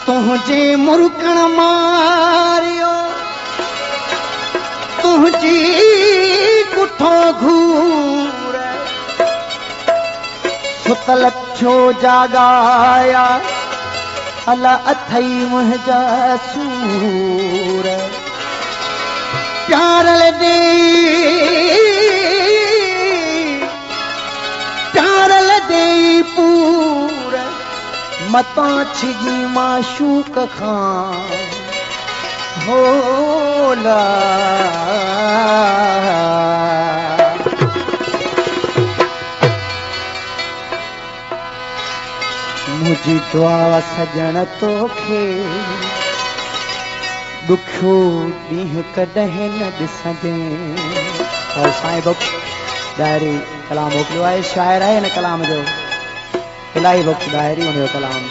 तुझे मुर्कण मारियो तुझी कुठो घूर सुतल छो जागाया अला अथई मुंहिंजा सूर प्यार दे पूर मता छिगी माशूक खां होला मुझी दुआ सजण तोखे दुखो ॾींहुं कॾहिं न ॾिसंदे। और साईं बख्श डायरी कलाम मोकिलियो आहे, शाइर आहे हिन कलाम जो, इलाही बख्श डायरी हुनजो कलाम।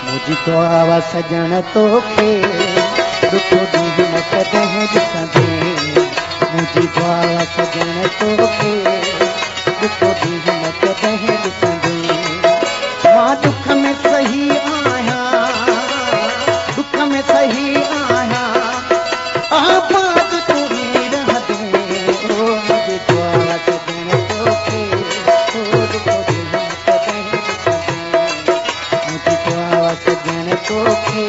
मुझी दुआ सजण तोखे दुखो ॾींहुं न कॾहिं ॾिसंदे, मुझी दुआ सजण तोखे दुखो ॾींहुं न कॾहिं ॾिसंदे। मां दुख में सही आहियां, दुख में सही आहियां, आबाद तू ही रहंदे। ओ मुझी दुआ सजण तोखे दुखो ॾींहुं न कॾहिं ॾिसंदे, मुझी दुआ सजण तोखे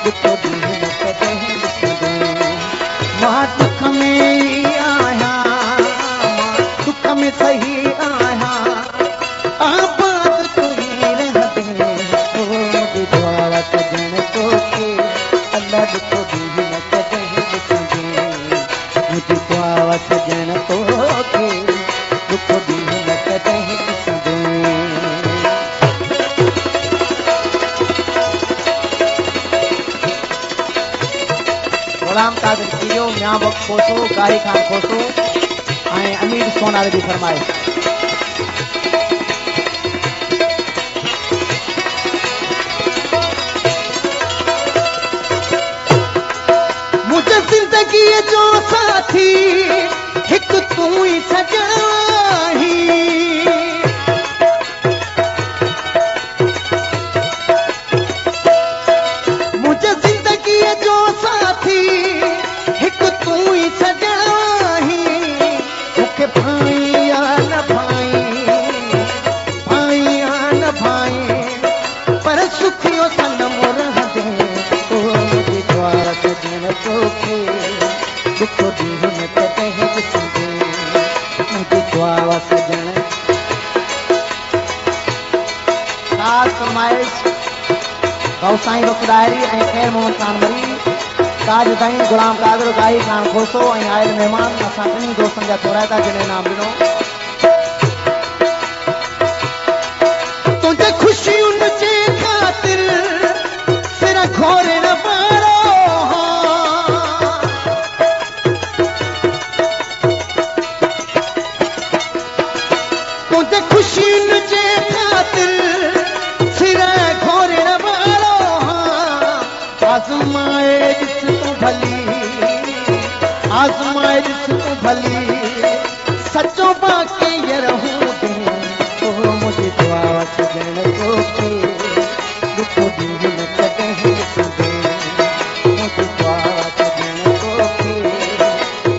दुखो ॾींहुं न कॾहिं ॾिसंदे। मां दुख में ई आहियां, मां दुख में सही आहियां, आबाद तू ही रहंदे। ओ मुझी दुआ सजण तोखे अल्लाह दुखो ॾींहुं न कॾहिं ॾिसंदे, मुझी दुआ सजण तोखे दुखो ॾींहुं न कॾहिं ॾिसंदे। गुलाम कादिर कीयो, मियां बख्श खोसो, गाही खान खोसो ऐं अमीर सोनार जी फरमाइश। मुझे जिंदगी जो साथी हिकु तू ही सजण ही, मुझे जिंदगी जो साथी हिकु तू ही सजण ही। मूंखे भाई या न भाई, भाई या न भाई, पर सुखियो सनम रहंदे। ओ मुझी दुआ सजण तोखे दुखो ॾींहुं न कॾहिं ॾिसंदे, मुझी दुआ सजण। ख़ासि फरमाइश भाऊ साईं बख्श डायरी ऐं ख़ैर मोहम्मद खान मरी, ताज ताईं गुलाम कादिर, गाही खान खोसो ऐं आयल महिमान असां टिनी दोस्तनि जा थोराइता जिन इनाम ॾिनो। तुंहिंजे ख़ुशियुनि जे ख़ातिर सिर घोरे न पारो, तुंहिंजे ख़ुशियुनि जे ख़ातिर सिर घोरे न पारो। आज़माए ॾिस तूं भली, आज़माए ॾिस तूं भली, सचो बाक़ी रहूं दे। ओ मुझी दुआ सजण तोखे दुखो ॾींहुं न कॾहिं ॾिसंदे, मुझी दुआ सजण तोखे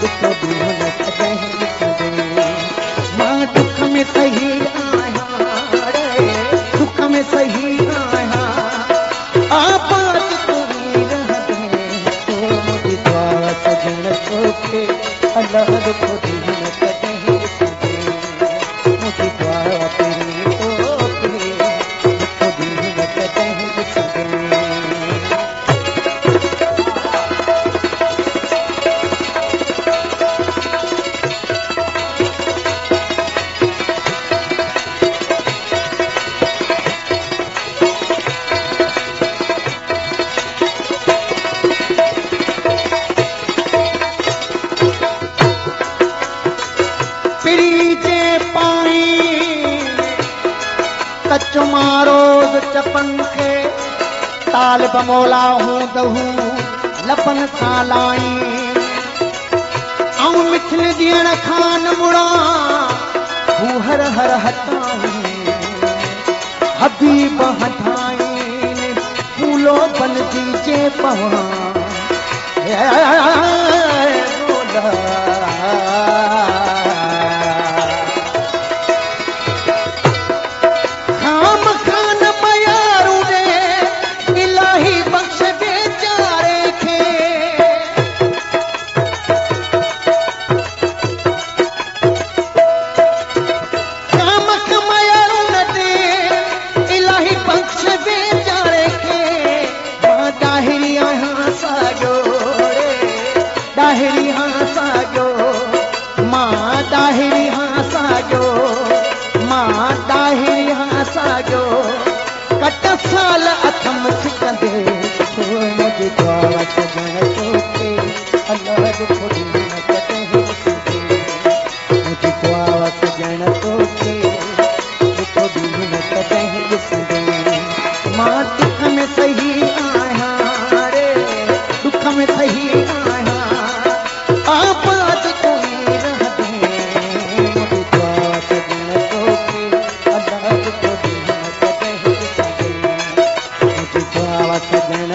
दुखो ॾींहुं न कॾहिं ॾिसंदे। मां दुख में सही आहियां रे, दुख में सही आहियां, आबाद तू ही रहंदे। ओ मुझी दुआ सजण तोखे अल्लाह दुखो ॾींहुं न कॾहिं ॾिसंदे, मुझी दुआ तेरी तोखे दुखो ॾींहुं न कॾहिं ॾिसंदे। रोज़ चपन खे तालिब मौला हूंदहू लपन सां लाई, ऐं मिठिन ॾियण खां न मुड़ा हू हर हर हटाई, हबीब हटाई फूलो पवा खाम खान मयारू ने इलाही बख्श बेचारे खे खाम मयारू न दे इलाही बख्श बेचारे खे मां दाहिरी आहियां साॻियो दाहिरी हाँ साॻियो मां दाहिरी हाँ साॻियो मां दाहिरी हाँ साॻियो कट साल अथम सिकंदे छो मुझे द्वार सजण तोखे अल्लाह जो खुदी न कटे मुझे द्वार सजण तोखे खुदी न कटे ॾिसंदे मां दुख में सही आहियां रे दुख में सही आहियां आबाद कोई रह दे मुझे द्वार सजण तोखे अल्लाह जो खुदी न कटे मुझे द्वार सजण